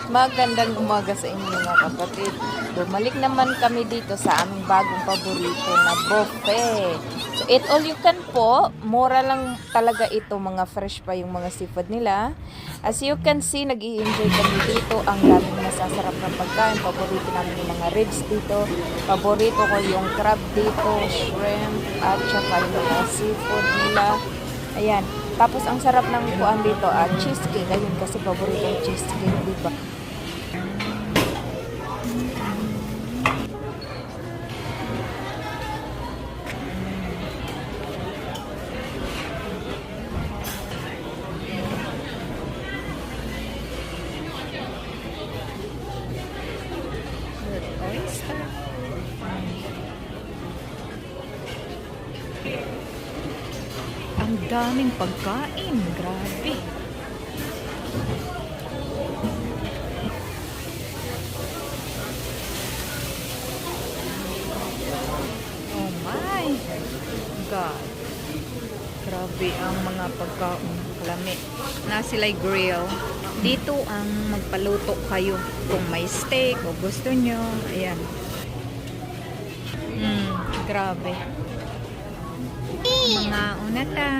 Magandang umaga sa inyo mga kapatid. Bumalik naman kami dito sa aming bagong paborito na buffet. So eat all you can po. Mura lang talaga ito, mga fresh pa yung mga seafood nila. As you can see, nag-i-enjoy kami dito. Ang daming masasarap na pagkain. Paborito namin yung mga ribs dito. Paborito ko yung crab dito, shrimp, at saka yung mga seafood nila. Ayan. Tapos ang sarap ng kuan dito, cheesecake. Ayun kasi paborito yung cheesecake, diba? Oyster. Ang daming pagkain, grabe. Oh my God. Grabe ang mga pagkain, kalami. Na sila'y grill. Dito ang magpaluto kayo kung may steak o gusto nyo. Ayan. Grabe. Mga unata.